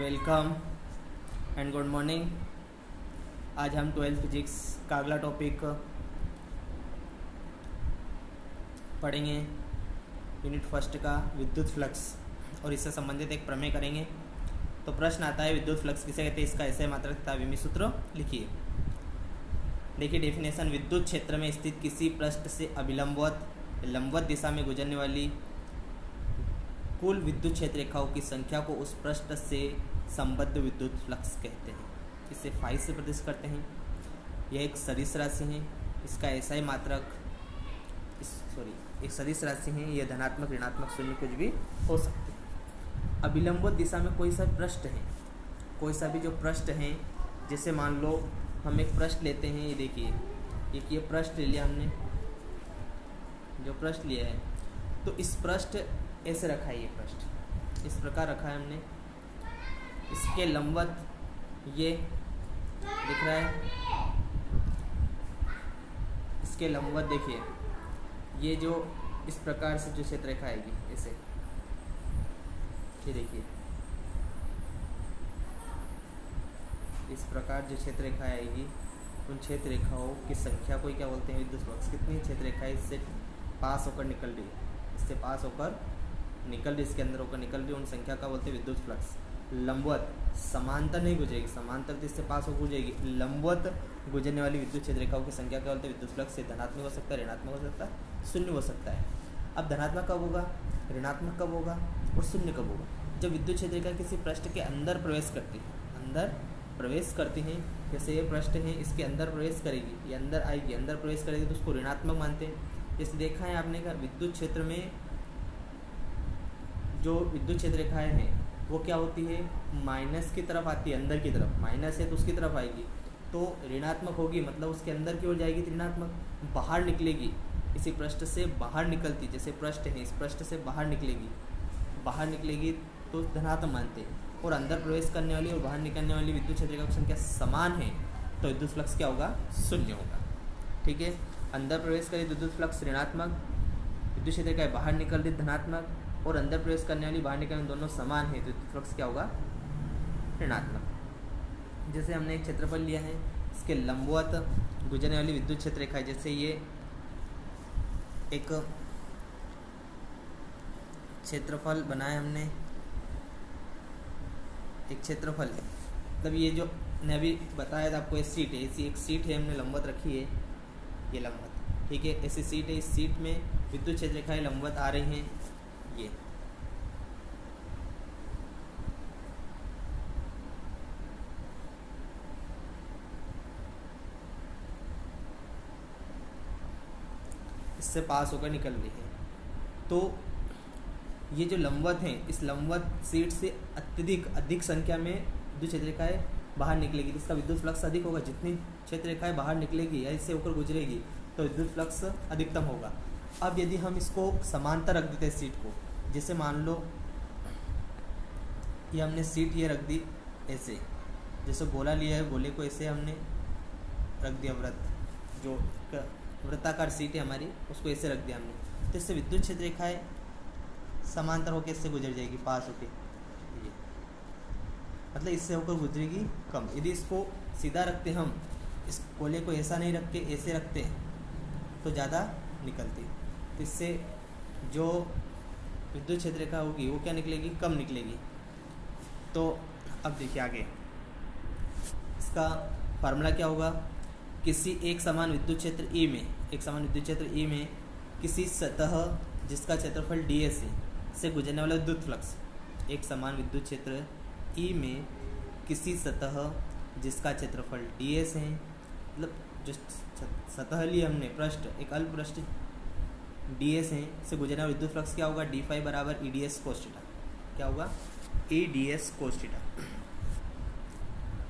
Welcome and good morning. आज हम 12th physics का अगला टॉपिक पढ़ेंगे, यूनिट फर्स्ट का विद्युत फ्लक्स, और इससे संबंधित एक प्रमेय करेंगे। तो प्रश्न आता है विद्युत फ्लक्स किसे कहते हैं, इसका ऐसे मात्रक तथा विमी सूत्र लिखिए। देखिए डेफिनेशन, विद्युत क्षेत्र में स्थित किसी पृष्ठ से अभिलंबवत लंबवत दिशा में गुजरने वाली कुल विद्युत क्षेत्र रेखाओं की संख्या को उस पृष्ठ से संबद्ध विद्युत फ्लक्स कहते हैं। इसे फाई से प्रदर्शित करते हैं। यह एक सदिश राशि है, इसका ऐसा ही मात्रक एक सदिश राशि है। यह धनात्मक ऋणात्मक शून्य कुछ भी हो सकते हैं। अभिलंबवत दिशा में कोई सा पृष्ठ है, कोई सा भी जो पृष्ठ है, जैसे मान लो हम एक पृष्ठ लेते हैं, ये देखिए ये पृष्ठ ले लिया हमने, जो पृष्ठ लिया है, तो इस पृष्ठ ऐसे रखा है, ये पृष्ठ इस प्रकार रखा है हमने। इसके लंबवत ये दिख रहा है, इसके लंबवत देखिए ये जो इस प्रकार से जो क्षेत्र रेखा आएगी, ऐसे ये देखिए इस प्रकार जो क्षेत्र रेखा आएगी, उन क्षेत्र रेखाओं की संख्या को क्या बोलते हैं, विद्युत फ्लक्स। कितनी क्षेत्र रेखाएं इससे पास होकर निकल रही, इससे पास होकर निकल रही, इसके अंदर होकर निकल रही, उन संख्या का बोलते हैं विद्युत फ्लक्स। लंबवत समांतर नहीं गुजरेगी, समांतर तो इससे पास हो गुजरेगी, लंबवत गुजरने वाली विद्युत क्षेत्र रेखाओं की संख्या क्या बोलते हैं विद्युत फ्लक्स। से धनात्मक हो सकता है, ऋणात्मक हो सकता है, शून्य हो सकता है। अब धनात्मक कब होगा, ऋणात्मक कब होगा और शून्य कब होगा, जब विद्युत क्षेत्र रेखा किसी पृष्ठ के अंदर प्रवेश करती है, अंदर प्रवेश करती हैं। जैसे ये पृष्ठ है, इसके अंदर प्रवेश करेगी, ये अंदर आएगी, अंदर प्रवेश करेगी, तो उसको ऋणात्मक मानते हैं। जैसे देखा है आपने, का विद्युत क्षेत्र में जो विद्युत क्षेत्र रेखाएं हैं वो क्या होती है, माइनस की तरफ आती है, अंदर की तरफ। माइनस है तो उसकी तरफ आएगी, तो ऋणात्मक होगी, मतलब उसके अंदर की ओर जाएगी तो ऋणात्मक। बाहर निकलेगी, इसी पृष्ठ से बाहर निकलती, जैसे पृष्ठ है, इस पृष्ठ से बाहर निकलेगी तो धनात्मक मानते हैं। और अंदर प्रवेश करने वाली और बाहर निकलने वाली विद्युत क्षेत्र रेखा की संख्या समान है, तो विद्युत फ्लक्स क्या होगा, शून्य होगा। ठीक है, अंदर प्रवेश करी विद्युत फ्लक्स ऋणात्मक, विद्युत क्षेत्र रेखा बाहर निकल रही धनात्मक, और अंदर प्रवेश करने वाली बाहर निकलने दोनों समान है, तो विद्युत फ्लक्स क्या होगा, ऋणात्मक। जैसे हमने एक क्षेत्रफल लिया है, इसके लंबवत गुजरने वाली विद्युत क्षेत्र रेखा है, जैसे ये एक क्षेत्रफल बनाया हमने, एक क्षेत्रफल है, मतलब ये जो मैंने अभी बताया था आपको, ये सीट है, ऐसी एक सीट है, हमने लंबवत रखी है, ये लंबवत, ठीक है, ऐसी सीट है, इस सीट में विद्युत क्षेत्र रेखाएं लंबवत आ रही हैं। ये इससे पास होकर निकल रही है, तो ये जो लंबवत हैं, इस लंबवत सीट से अधिक संख्या में विद्युत क्षेत्र रेखाएं बाहर निकलेगी, तो इसका विद्युत फ्लक्स अधिक होगा। जितनी क्षेत्र रेखाएं बाहर निकलेगी या इससे होकर गुजरेगी, तो विद्युत फ्लक्स अधिकतम होगा। अब यदि हम इसको समांतर रख देते हैं सीट को, जैसे मान लो ये हमने सीट ये रख दी ऐसे, जैसे गोला लिया है, गोले को ऐसे हमने रख दिया, जो वृत्ताकार सीट है हमारी, उसको ऐसे रख दिया हमने, तो इससे विद्युत क्षेत्र रेखाएं समांतर होकर इससे गुजर जाएगी, पास होके, ये मतलब इससे होकर गुजरेगी कम। यदि इसको सीधा रखते हम, इस गोले को ऐसा नहीं रख के ऐसे रखते हैं, तो ज़्यादा निकलती, तो इससे जो विद्युत क्षेत्र रेखा होगी वो क्या निकलेगी, कम निकलेगी। तो अब देखिए आगे, इसका फार्मूला क्या होगा, किसी एक समान विद्युत क्षेत्र E में, किसी सतह जिसका क्षेत्रफल ds है से गुजरने वाला विद्युत फ्लक्स। एक समान विद्युत क्षेत्र E में किसी सतह जिसका क्षेत्रफल ds है, मतलब जो सतह ली हमने, पृष्ठ, एक अल्प पृष्ठ ds है, से गुजरने वाला विद्युत फ्लक्स क्या होगा, d फाई बराबर EDS कोस थीटा। क्या होगा, EDS कोस थीटा,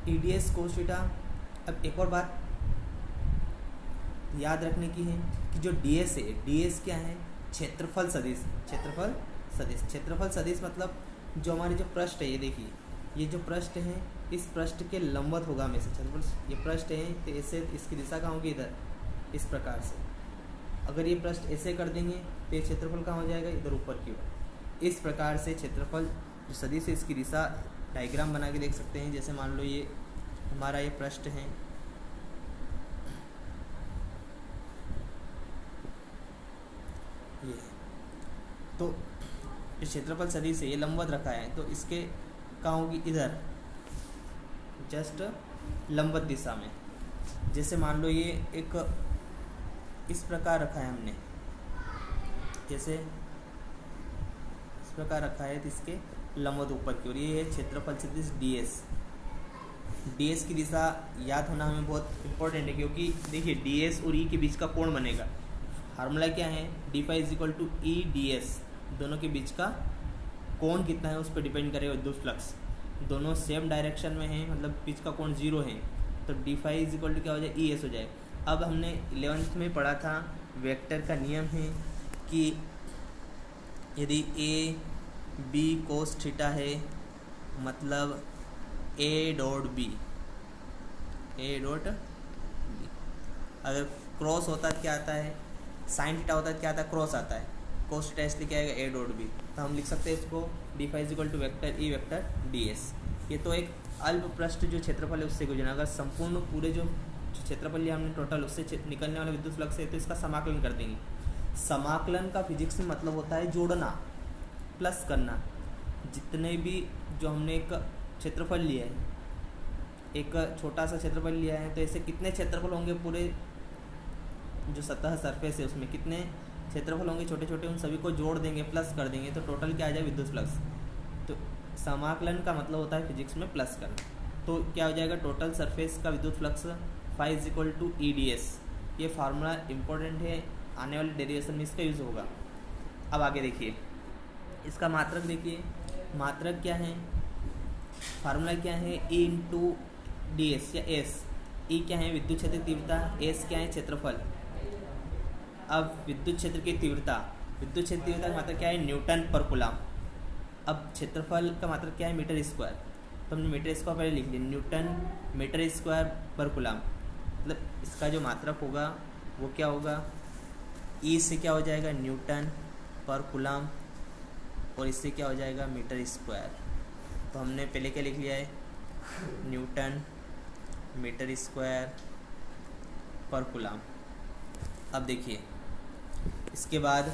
EDS कोस थीटा। अब एक और बात याद रखने की है कि जो ds है, ds क्या है, क्षेत्रफल सदिश। क्षेत्रफल सदिश मतलब जो हमारे जो पृष्ठ है, ये देखिए ये जो पृष्ठ है, इस पृष्ठ के लंबवत होगा हमेशा क्षेत्रफल। ये पृष्ठ है तो ऐसे, इसकी दिशा कहाँ होगी, इधर, इस प्रकार से। अगर ये पृष्ठ ऐसे कर देंगे तो ये क्षेत्रफल कहाँ हो जाएगा, इधर ऊपर की ओर। इस प्रकार से क्षेत्रफल जो सदिश है, इसकी दिशा डायग्राम बना के देख सकते हैं। जैसे मान लो ये हमारा ये पृष्ठ है, ये तो इस क्षेत्रफल शरीर से ये लंबवत रखा है, तो इसके कहाँ होगी, इधर जस्ट लंबवत दिशा में। जैसे मान लो ये एक इस प्रकार रखा है हमने, जैसे इस प्रकार रखा है, तो इसके लंबवत ऊपर की ओर ये है क्षेत्रफल सदिश ds। ds की दिशा याद होना हमें बहुत इंपॉर्टेंट है, क्योंकि देखिए ds और e के बीच का कोण बनेगा। फार्मूला क्या है, d phi is equal to E d s. दोनों के बीच का कोण कितना है उस पर डिपेंड करेगा विद्युत फ्लक्स। दोनों सेम डायरेक्शन में हैं, मतलब बीच का कोण 0 है, तो d phi is equal to क्या हो जाए, ई एस हो जाए। अब हमने 11th में पढ़ा था, वेक्टर का नियम है कि यदि ए बी कोस थीटा है, मतलब ए डॉट बी, अगर क्रॉस होता है क्या आता है, साइन थीटा होता है क्या आता है, क्रॉस आता है, कोस थीटा इसलिए क्या आएगा, ए डॉट बी। तो हम लिख सकते हैं इसको d phi is equal to vector E vector d s. ये तो एक अल्प पृष्ठ जो क्षेत्रफल है उससे गुजरना, अगर संपूर्ण पूरे जो क्षेत्रफल लिया हमने टोटल, उससे निकलने वाला विद्युत फ्लक्स है, तो इसका समाकलन कर देंगे। समाकलन का फिजिक्स में मतलब होता है जोड़ना, प्लस करना। जितने भी जो हमने एक क्षेत्रफल लिया है, एक छोटा सा क्षेत्रफल लिया है, तो ऐसे कितने क्षेत्रफल होंगे, पूरे जो सतह सरफेस है उसमें कितने क्षेत्रफल होंगे छोटे छोटे, उन सभी को जोड़ देंगे, प्लस कर देंगे, तो टोटल क्या आ जाए, विद्युत फ्लक्स। तो समाकलन का मतलब होता है फिजिक्स में प्लस करना। तो क्या हो जाएगा, टोटल सरफेस का विद्युत flux phi is equal to E d s. ये फार्मूला इंपॉर्टेंट है, आने वाले डेरिवेशन में इसका यूज़ होगा। अब आगे देखिए, इसका मात्रक देखिए, मात्रक क्या है, फार्मूला क्या है, ई इंटू डी एस या एस। ई क्या है, विद्युत क्षेत्र की तीव्रता, एस क्या है, क्षेत्रफल। अब विद्युत क्षेत्र की तीव्रता, विद्युत क्षेत्र तीव्रता का मात्रक क्या है, न्यूटन पर कूलम। अब क्षेत्रफल का मात्रक क्या है, मीटर स्क्वायर। तो हमने मीटर स्क्वायर पहले लिख लिया, न्यूटन मीटर स्क्वायर पर कूलम। मतलब इसका जो मात्रक होगा वो क्या होगा, ई से क्या हो जाएगा, न्यूटन पर कूलम, और इससे क्या हो जाएगा, मीटर स्क्वायर। तो हमने पहले क्या लिख लिया है, न्यूटन मीटर स्क्वायर पर कूलम। अब देखिए इसके बाद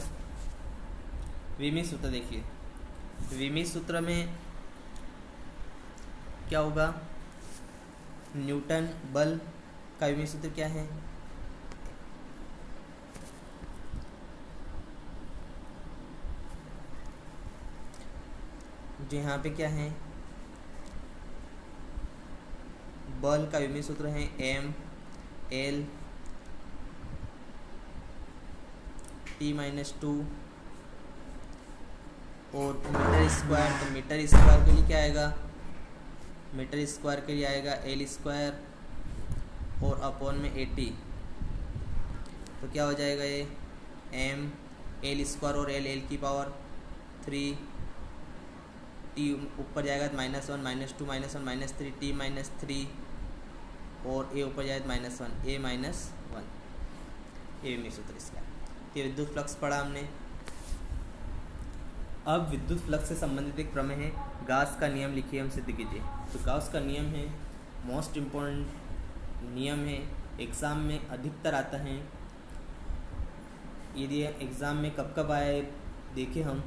विमी सूत्र देखिए, विमी सूत्र में क्या होगा, न्यूटन बल का विमी सूत्र क्या है, जो यहाँ पे क्या है, बल का विमी सूत्र है एम एल टी माइनस 2, और मीटर स्क्वायर, तो मीटर स्क्वायर के लिए क्या आएगा, मीटर स्क्वायर के लिए आएगा एल स्क्वायर और अपॉन में 80। तो क्या हो जाएगा, ये एम एल स्क्वायर और एल एल की पावर 3, टी ऊपर जाएगा तो -1 -2 -1 -3 टी -3, और ए ऊपर जाएगा -1 ए -1। ये विमी सूत्र इसका। तो विद्युत फ्लक्स पढ़ा हमने। अब विद्युत फ्लक्स से संबंधित एक प्रमेय है, गाउस का नियम लिखिए, हम सिद्ध कीजिए। तो गाउस का नियम है, मोस्ट इम्पोर्टेंट नियम है, एग्ज़ाम में अधिकतर आता है। यदि एग्ज़ाम में कब कब आए देखें हम,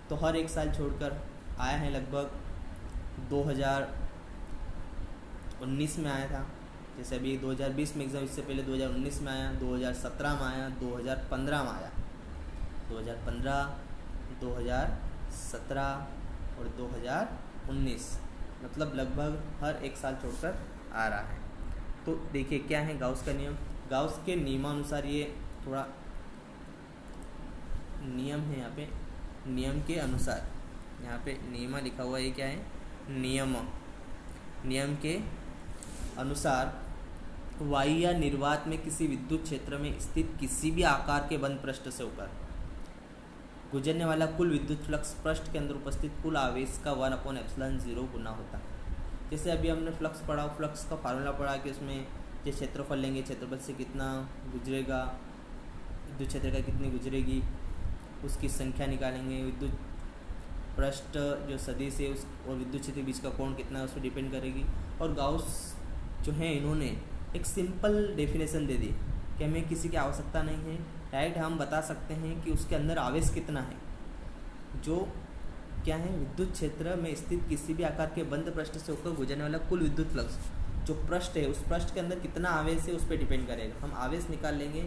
तो हर एक साल छोड़कर आया है, लगभग 2019 में आया था, जैसे अभी 2020 में एग्ज़ाम, इससे पहले 2019 में आया, 2017 में आया, 2015 में आया, 2015, 2017 और 2019, मतलब लगभग हर एक साल छोड़कर आ रहा है। तो देखिए क्या है गाउस का नियम। गाउस के नियमानुसार, ये थोड़ा नियम है यहाँ पे, नियम के अनुसार, यहाँ पे नियम लिखा हुआ है, क्या है, नियम के अनुसार वायु या निर्वात में किसी विद्युत क्षेत्र में स्थित किसी भी आकार के बंद पृष्ठ से होकर गुजरने वाला कुल विद्युत फ्लक्स पृष्ठ के अंदर उपस्थित कुल आवेश का 1/ε0 गुना होता है। जैसे अभी हमने फ्लक्स पढ़ा, फ्लक्स का फार्मूला पढ़ा कि उसमें जो क्षेत्रफल लेंगे, क्षेत्रफल से कितना गुजरेगा, विद्युत क्षेत्र का कितनी गुजरेगी, उसकी संख्या निकालेंगे, विद्युत पृष्ठ जो सदिश है उस और विद्युत क्षेत्र के बीच का कोण कितना है उस पर डिपेंड करेगी। और गाउस जो है इन्होंने एक सिंपल डेफिनेशन दे दी कि हमें किसी की आवश्यकता नहीं है, डायरेक्ट हम बता सकते हैं कि उसके अंदर आवेश कितना है, जो क्या है विद्युत क्षेत्र में स्थित किसी भी आकार के बंद पृष्ठ से होकर गुजरने वाला कुल विद्युत फ्लक्स जो पृष्ठ है उस पृष्ठ के अंदर कितना आवेश है उस पर डिपेंड करेगा। हम आवेश निकाल लेंगे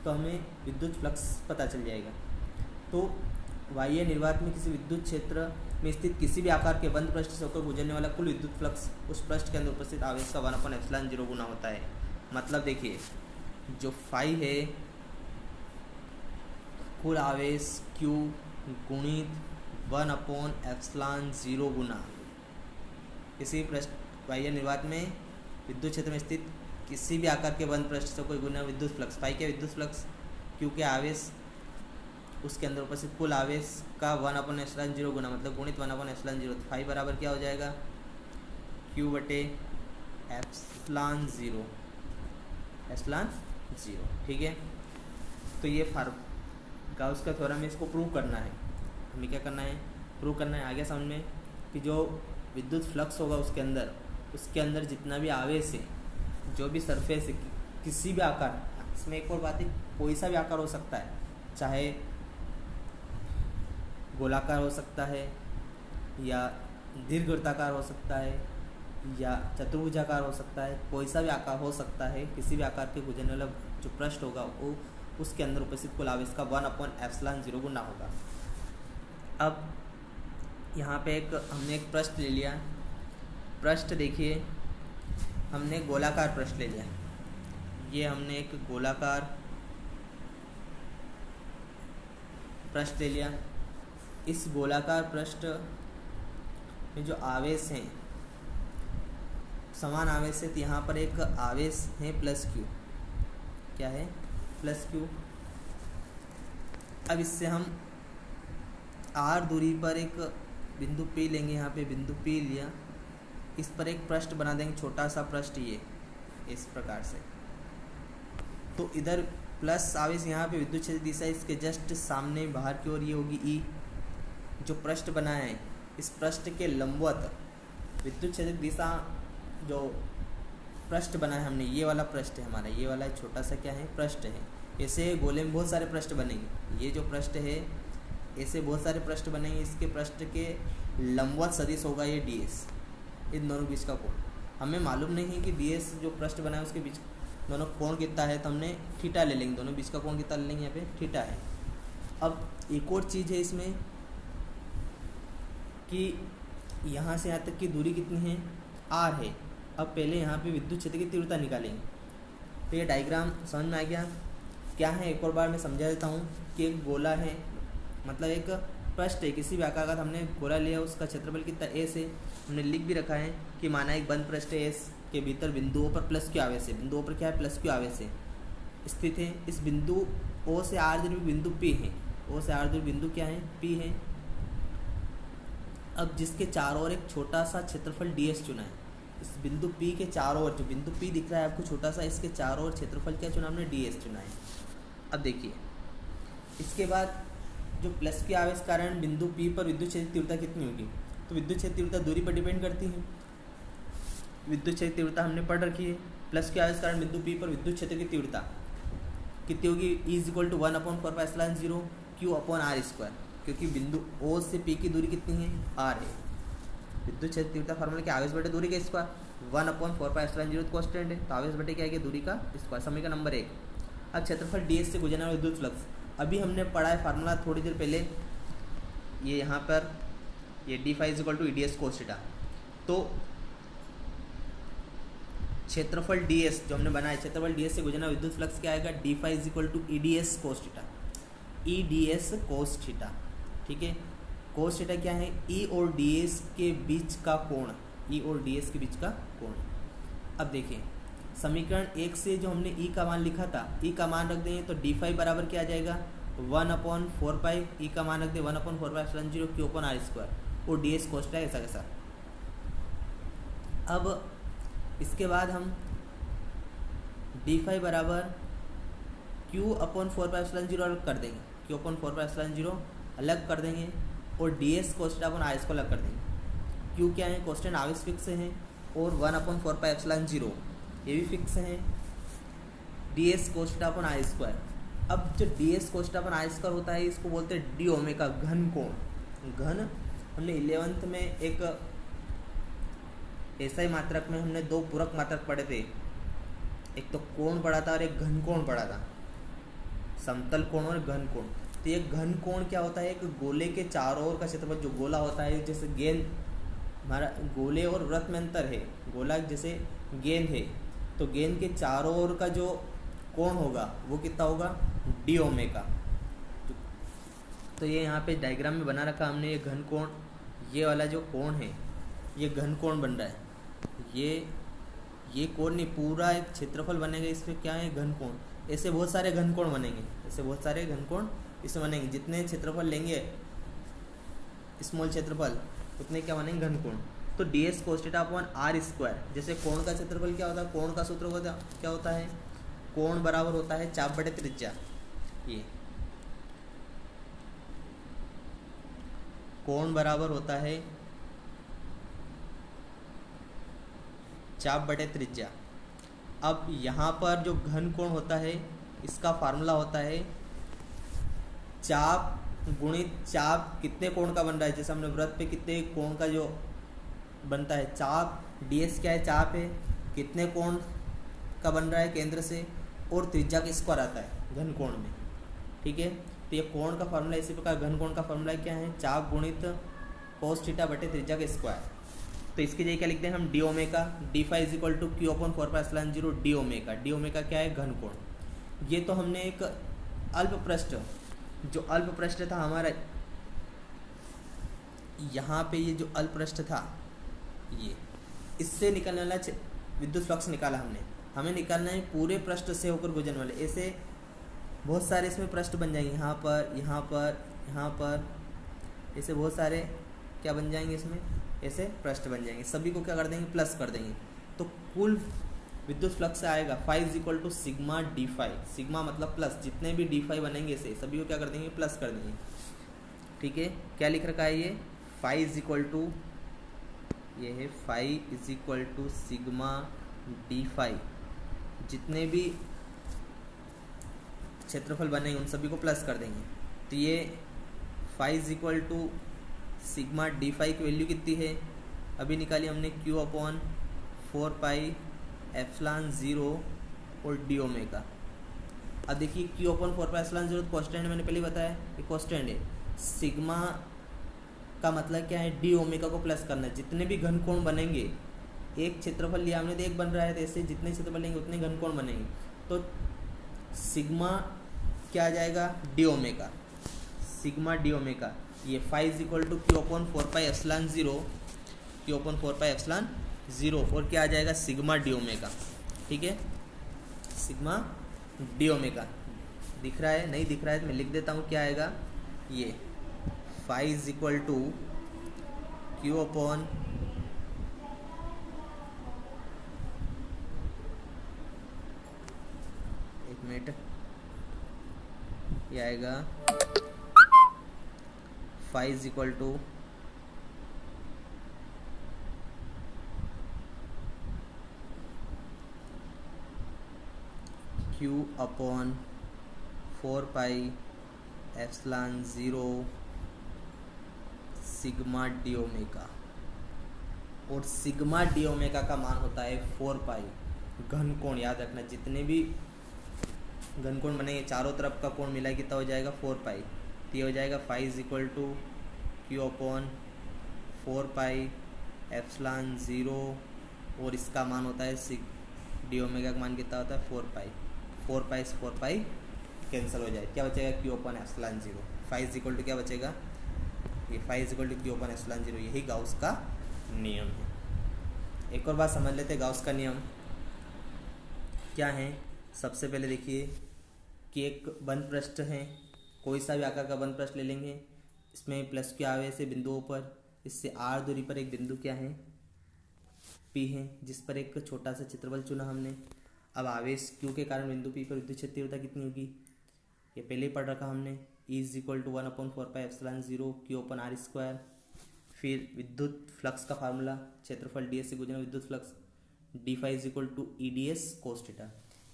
तो हमें विद्युत फ्लक्स पता चल जाएगा। तो बाह्य निर्वात में किसी विद्युत क्षेत्र में स्थित किसी भी आकार के बंद पृष्ठ से होकर गुजरने वाला कुल विद्युत फ्लक्स उस पृष्ठ के अंदर उपस्थित आवेश का 1/ε0 गुना होता है। मतलब देखिए जो फाई है कुल आवेश Q गुणित 1/ε0 गुना किसी पृष्ठ बाह्य निर्वात में विद्युत क्षेत्र में स्थित किसी भी आकार के बंद पृष्ठ से कोई गुना विद्युत फ्लक्स। फाई क्या विद्युत फ्लक्स, Q के आवेश उसके अंदर उपस्थित कुल आवेश का 1/ε0 गुना मतलब गुणित 1/ε0। फाई बराबर क्या हो जाएगा Q/ε0। ठीक है, तो ये गाउस का थ्योरम है, इसको प्रूव करना है। हमें क्या करना है, प्रूव करना है। आगे समझ में कि जो विद्युत फ्लक्स होगा उसके अंदर जितना भी आवेश है, जो भी सरफेस है, किसी भी आकार, इसमें एक और बात है कोई सा भी आकार हो सकता है, चाहे गोलाकार हो सकता है या दीर्घवृत्ताकार हो सकता है या चतुर्भुजाकार हो सकता है, कोई सा भी आकार हो सकता है। किसी भी आकार के गुजरने वाला जो पृष्ठ होगा वो उसके अंदर उपस्थित कुल आवेश का 1/ε0 गुना होगा। अब यहाँ पे हमने एक पृष्ठ ले लिया। पृष्ठ देखिए हमने गोलाकार पृष्ठ ले लिया। ये हमने एक गोलाकार पृष्ठ ले लिया। इस गोलाकार पृष्ठ में जो आवेश हैं समान आवेश है, तो यहाँ पर एक आवेश है +Q। क्या है +Q। अब इससे हम R दूरी पर एक बिंदु P लेंगे। यहाँ पे बिंदु P लिया, इस पर एक पृष्ठ बना देंगे, छोटा सा पृष्ठ, ये इस प्रकार से। तो इधर प्लस आवेश यहाँ पे विद्युत क्षेत्र दिशा इसके जस्ट सामने बाहर की ओर ये होगी E। जो पृष्ठ बनाया है इस पृष्ठ के लंबवत विद्युत क्षेत्र दिशा जो पृष्ठ बनाया है हमने, ये वाला पृष्ठ है हमारा, ये वाला छोटा सा क्या है पृष्ठ है। ऐसे गोले में बहुत सारे पृष्ठ बनेंगे। ये जो पृष्ठ है ऐसे बहुत सारे पृष्ठ बनेंगे। इसके पृष्ठ के लंबवत सदिश होगा ये DS, इन दोनों बीच का कोण। हमें मालूम नहीं है कि DS जो पृष्ठ बना है उसके बीच दोनों कोण कितना है, तो हमने थीटा ले लेंगे। दोनों बीच का कोण कितना ले लेंगे, यहाँ पे थीटा है। अब एक और चीज़ है इसमें कि यहाँ से यहाँ तक की दूरी कितनी है, R है। अब पहले यहाँ पे विद्युत क्षेत्र की तीव्रता निकालेंगे। तो ये डायग्राम समझ में आ गया क्या है। एक और बार मैं समझा देता हूँ कि एक गोला है, मतलब एक पृष्ठ है किसी भी आकार का। हमने गोला लिया, उसका क्षेत्रफल कितना S है। हमने लिख भी रखा है कि माना एक बंद पृष्ठ है, S के भीतर बिंदुओं पर +Q आवेश है। बिंदुओं पर क्या है, +Q आवेश है स्थित है। इस बिंदु O से R दूरी बिंदु P है। O से R दूरी बिंदु क्या है, P है। अब जिसके चारों ओर एक छोटा सा क्षेत्रफल DS चुना है। इस बिंदु P के चारों ओर, जो बिंदु P दिख रहा है आपको छोटा सा, इसके चारों ओर क्षेत्रफल क्या चुना हमने, DS चुना है। अब देखिए इसके बाद जो +Q आवेश कारण बिंदु P पर विद्युत क्षेत्र तीव्रता कितनी होगी, तो विद्युत क्षेत्र तीव्रता दूरी पर डिपेंड करती है। विद्युत क्षेत्र तीव्रता हमने पढ़ रखी है। +Q आवेश कारण बिंदु P पर विद्युत क्षेत्र की तीव्रता कितनी होगी, E = 1/4πε0 Q/r², क्योंकि बिंदु O से P की दूरी कितनी है, R है। विद्युत क्षेत्र तीव्रता फार्मूला क्या, आवेश बटे दूरी का स्क्वायर, 1/4πε0 कांस्टेंट है, तो आवेश बटे क्या है, दूरी का स्क्वायर। समीकरण नंबर 1। अब क्षेत्रफल DS से गुजरने वाला विद्युत फ्लक्स, अभी हमने पढ़ा है फार्मूला थोड़ी देर पहले, ये यहाँ पर ये d∅ = EDS cos θ। तो क्षेत्रफल DS जो हमने बनाया, क्षेत्रफल DS से गुजरना विद्युत फ्लक्स क्या आएगा, d∅ = EDS cos θ। EDS cos θ, ठीक है। cos θ क्या है, E और DS के बीच का कोण, E और DS के बीच का कोण। अब देखिए समीकरण 1 से जो हमने E का मान लिखा था, E का मान रख देंगे तो d∅ बराबर क्या आ जाएगा, 1/4π, E का मान रख दें 1/4πε0 Q/r², और DS cos θ ऐसा कैसा। अब इसके बाद हम d∅ बराबर Q/4πε0 अलग कर देंगे, Q/4πε0 अलग कर देंगे। और डी एस कोस्टेटा अपन आई को अलग कर देंगे। क्यू क्या है, कोस्टेंट आवेश फिक्स है और 1/4πε0 ये भी फिक्स है। डी एस कोस्टेटा अपन आई स्क्वायर, अब जो डी एस कोस्टेटा अपन आई स्क्वायर होता है इसको बोलते हैं डी ओमेगा, घन कोण। घन हमने 11th में एक ऐसा ही मात्रक में हमने दो पूरक मात्रक पढ़े थे, एक तो कोण पढ़ा था और एक घन कोण पढ़ा था, समतल कोण और घन कोण। तो ये घन कोण क्या होता है, एक गोले के चारों ओर का क्षेत्रफल, जो गोला होता है जैसे गेंद, हमारा गोले और वृत्त में अंतर है, गोला जैसे गेंद है तो गेंद के चारों ओर का जो कोण होगा वो कितना होगा, डी ओमेगा। तो ये यहाँ पे डायग्राम में बना रखा हमने, ये घन कोण, ये वाला जो कोण है ये घन कोण बन रहा है। ये कोण नहीं, पूरा एक क्षेत्रफल बनेगा, इस पर क्या है, घन कोण। ऐसे बहुत सारे घन कोण बनेंगे, ऐसे बहुत सारे घन कोण इसमें बनेंगे। जितने क्षेत्रफल लेंगे स्मॉल क्षेत्रफल उतने क्या बनेंगे, घन कोण। तो D S cos theta upon R square, जैसे कोण का क्षेत्रफल क्या होता है, कोण का सूत्र क्या होता है, कोण बराबर होता है चाप बटे त्रिज्या। ये कोण बराबर होता है चाप बटे त्रिज्या। अब यहाँ पर जो घन कोण होता है इसका फार्मूला होता है चाप गुणित चाप कितने कोण का बन रहा है, जैसे हमने वृत्त पे कितने कोण का जो बनता है, चाप ds क्या है, चाप है, कितने कोण का बन रहा है केंद्र से, और त्रिज्या का स्क्वायर आता है घन कोण में। ठीक है, तो ये कोण का फार्मूला इसी प्रकार घन कोण का फार्मूला क्या है, चाप गुणित cos थीटा बटे त्रिज्या का स्क्वायर। तो इसकी जगह क्या लिखते हैं हम, D omega, D phi is equal to Q upon 4πε0 D omega. D omega क्या है, घन कोण। ये तो हमने एक अल्प पृष्ठ, जो अल्प पृष्ठ था हमारा, यहाँ पे ये जो अल्प पृष्ठ था, ये इससे निकलने वाला विद्युत फ्लक्स निकाला हमने। हमें निकालना है पूरे पृष्ठ से होकर गुजरने वाले, ऐसे बहुत सारे इसमें पृष्ठ बन जाएंगे, यहाँ पर, यहाँ पर, यहाँ पर, ऐसे बहुत सारे क्या बन जाएंगे, इसमें ऐसे पृष्ठ बन जाएंगे। सभी को क्या कर देंगे, प्लस कर देंगे। तो कुल विद्युत फ्लक्स आएगा phi is equal to sigma d phi. Sigma मतलब प्लस, जितने भी डी फाई बनेंगे इसे सभी को क्या कर देंगे, प्लस कर देंगे। ठीक है, क्या लिख रखा है ये, फाई इज इक्वल टू, ये है phi is equal to sigma d phi. जितने भी क्षेत्रफल बनेंगे उन सभी को प्लस कर देंगे। तो ये phi is equal to sigma d phi की वैल्यू कितनी है, अभी निकाली हमने, क्यू अपॉन 4πε0 और डी ओमेगा। अब देखिए क्यू अपॉन 4πε0 कॉन्स्टेंट मैंने पहले बताया, ये कॉन्स्टेंट है। सिग्मा का मतलब क्या है, डी ओमेगा को प्लस करना है। जितने भी घन कोण बनेंगे, एक क्षेत्रफल लिया हमने तो एक बन रहा है, तो ऐसे जितने क्षेत्रफल लेंगे उतने घन कोण बनेंगे। तो सिग्मा क्या आ जाएगा, D omega, sigma D omega. ये phi is equal to Q upon 4πε0, Q upon 4πε0, और क्या आ जाएगा, सिग्मा डी ओमेगा। ठीक है, सिग्मा डी ओमेगा। दिख रहा है, नहीं दिख रहा है तो मैं लिख देता हूँ, क्या आएगा, ये phi is equal to Q upon एक मिनट, ये आएगा phi is equal to Q upon 4πε0 sigma D omega, और सिग्मा डी ओमेगा का मान होता है 4π। घन कोण याद रखना, जितने भी घन कोण बनेंगे चारों तरफ का कोण मिला कितना हो जाएगा, 4π। तो ये हो जाएगा phi is equal to Q upon 4πε0, और इसका मान होता है डी ओमेगा का मान कितना होता है, 4π। 4π से 4π कैंसिल हो जाए, क्या बचेगा, Q upon epsilon 0। Phi is equal to क्या बचेगा, ये phi is equal to Q upon epsilon 0। यही गाउस का नियम है। एक और बात समझ लेते हैं, गाउस का नियम क्या है। सबसे पहले देखिए कि एक बंद पृष्ठ है, कोई सा भी आकार का बंद पृष्ठ ले लेंगे, इसमें प्लस के आवेश से बिंदुओं पर, इससे r दूरी पर एक बिंदु क्या है, P है, जिस पर एक छोटा सा क्षेत्रफल चुना हमने। अब आवेश Q के कारण बिंदु P पर विद्युत क्षेत्र तीव्रता कितनी होगी, ये पहले ही पढ़ रखा हमने, E is equal to 1/4πε0 Q upon are square. फिर विद्युत फ्लक्स का फार्मूला, क्षेत्रफल ds से गुजरना विद्युत flux, d phi is equal to E d s cos theta.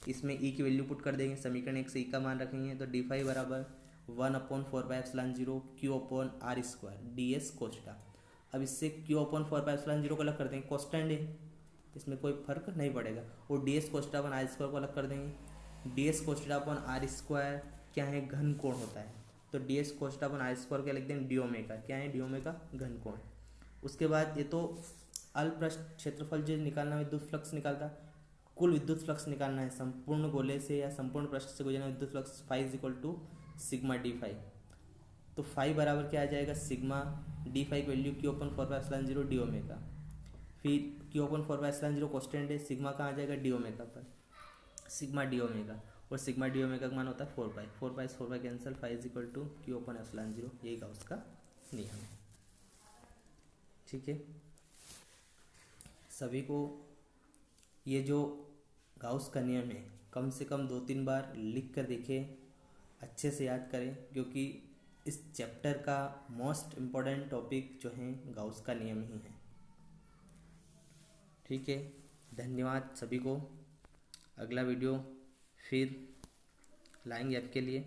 इसमें ई की वैल्यू पुट कर देंगे, समीकरण 1 से ई का मान रखेंगे, तो डी फाई बराबर 1/4πε0 Q upon are square d s cos theta. अब इससे Q/4πε0 को अलग कर देंगे, कॉन्स्टेंट है, इसमें कोई फर्क नहीं पड़ेगा। और d s cos theta upon are square को अलग कर देंगे। D s cos theta upon are square क्या है, घन कोण होता है, तो D s cos theta upon are square क्या लिख देंगे, डी ओमेगा, क्या है डी ओमेगा, घन कोण। उसके बाद ये तो अल्पपृष्ठ क्षेत्रफल जो निकालना है, विद्युत फ्लक्स निकालता, कुल विद्युत फ्लक्स निकालना है संपूर्ण गोले से या संपूर्ण पृष्ठ से गुजरना विद्युत flux, phi is equal to sigma d phi. तो फाई बराबर क्या आ जाएगा, सिग्मा डी फाई की वैल्यू Q/4πε0 डी ओमेगा। फिर Q/4πε0 कॉन्स्टेंट है, सिग्मा कहाँ आ जाएगा, डी ओमेगा पर, सिग्मा डी ओमेगा, और सिग्मा डी ओमेगा का मान होता है 4 pi, 4 pi cancel, phi is equal to Q/ε0, यही गाउस का नियम है। ठीक है, सभी को ये जो गाउस का नियम है कम से कम 2-3 बार लिख कर देखें, अच्छे से याद करें, क्योंकि इस चैप्टर का मोस्ट इम्पोर्टेंट टॉपिक जो है गाउस का नियम ही है। ठीक है, धन्यवाद सभी को। अगला वीडियो फिर लाएंगे आपके लिए।